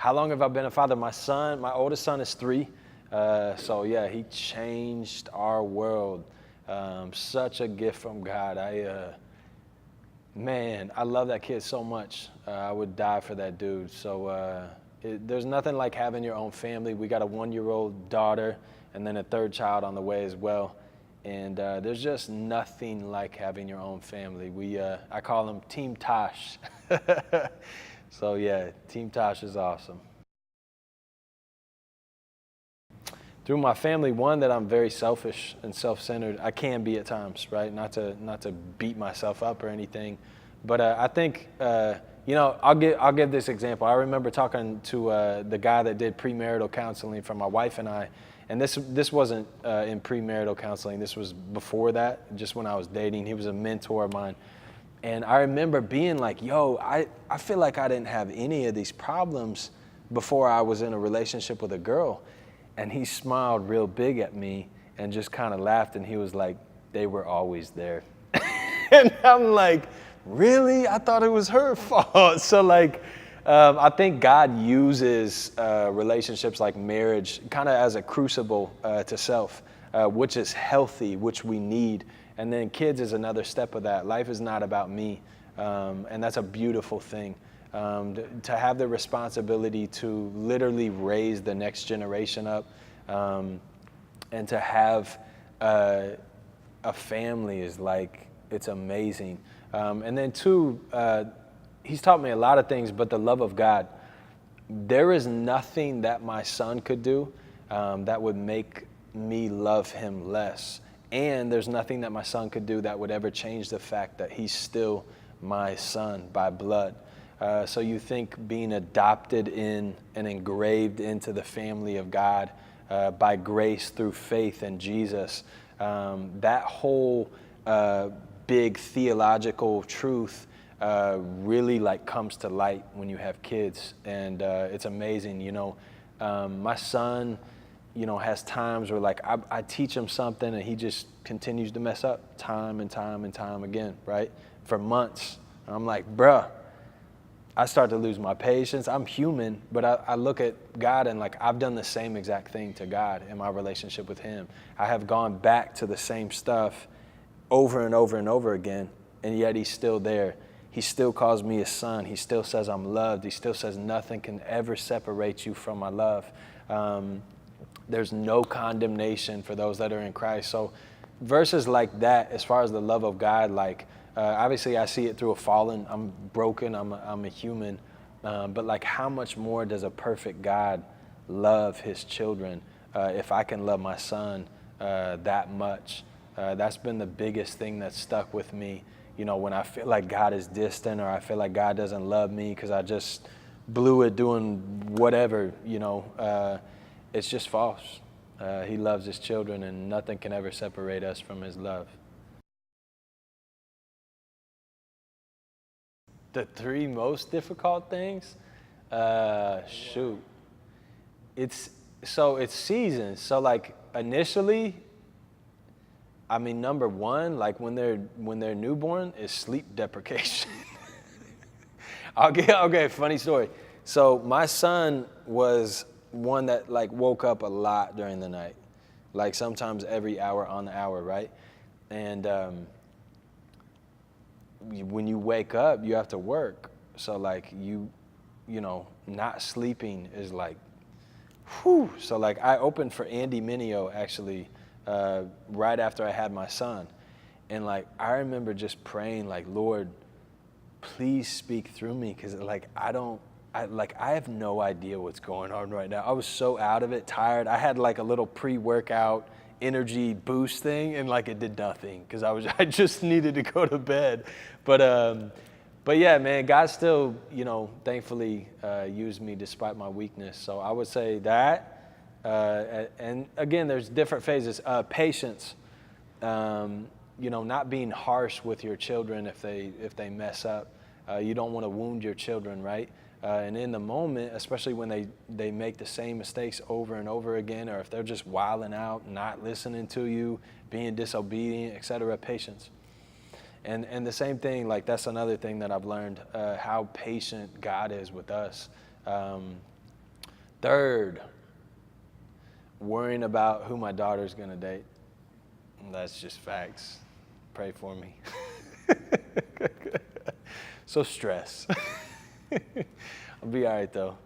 how long have I been a father? My oldest son is 3. So yeah, he changed our world. Such a gift from God. Man, I love that kid so much. I would die for that dude. So there's nothing like having your own family. We got a 1-year-old daughter and then a 3rd child on the way as well. And there's just nothing like having your own family. I call them Team Tosh. So yeah, Team Tosh is awesome. Through my family, one, that I'm very selfish and self-centered. I can be at times, right? Not to beat myself up or anything, but I think I'll give this example. I remember talking to the guy that did premarital counseling for my wife and I, and this wasn't in premarital counseling. This was before that, just when I was dating. He was a mentor of mine, and I remember being like, "Yo, I feel like I didn't have any of these problems before I was in a relationship with a girl." And he smiled real big at me and just kind of laughed, and he was like, "They were always there." And I'm like, really? I thought it was her fault. So I think God uses relationships like marriage kind of as a crucible to self, which is healthy, which we need. And then kids is another step of that. Life is not about me, and that's a beautiful thing. To have the responsibility to literally raise the next generation up, and to have a family is it's amazing. And then 2, he's taught me a lot of things, but the love of God. There is nothing that my son could do that would make me love him less. And there's nothing that my son could do that would ever change the fact that he's still my son by blood. So you think being adopted in and engraved into the family of God by grace through faith in Jesus, that whole big theological truth really comes to light when you have kids, and it's amazing. My son, has times where I teach him something and he just continues to mess up time and time and time again, right? For months. I'm like, bruh. I start to lose my patience. I'm human, but I look at God and I've done the same exact thing to God in my relationship with him. I have gone back to the same stuff over and over and over again, and yet he's still there. He still calls me his son. He still says I'm loved. He still says nothing can ever separate you from my love. There's no condemnation for those that are in Christ. So verses like that, as far as the love of God, obviously I see it through a fallen, I'm broken, I'm a human, but how much more does a perfect God love his children if I can love my son that much? That's been the biggest thing that's stuck with me, when I feel like God is distant or I feel like God doesn't love me because I just blew it doing whatever, it's just false. He loves his children, and nothing can ever separate us from his love. The 3 most difficult things? Shoot. It's seasons. So initially, number 1, when they're newborn, is sleep deprivation. Okay, funny story. So my son was one that woke up a lot during the night, sometimes every hour on the hour, right? And when you wake up, you have to work. So not sleeping is whew. So I opened for Andy Mineo actually right after I had my son. And I remember just praying Lord, please speak through me. Cause I have no idea what's going on right now. I was so out of it, tired. I had a little pre-workout energy boost thing, and it did nothing because I just needed to go to bed. But yeah, man, God still, thankfully used me despite my weakness. So I would say that, and again, there's different phases. Patience, not being harsh with your children if they mess up. You don't want to wound your children, right? And in the moment, especially when they make the same mistakes over and over again, or if they're just wilding out, not listening to you, being disobedient, etc., patience. And the same thing, that's another thing that I've learned, how patient God is with us. Third, worrying about who my daughter's gonna date. That's just facts. Pray for me. So stress. I'll be all right though.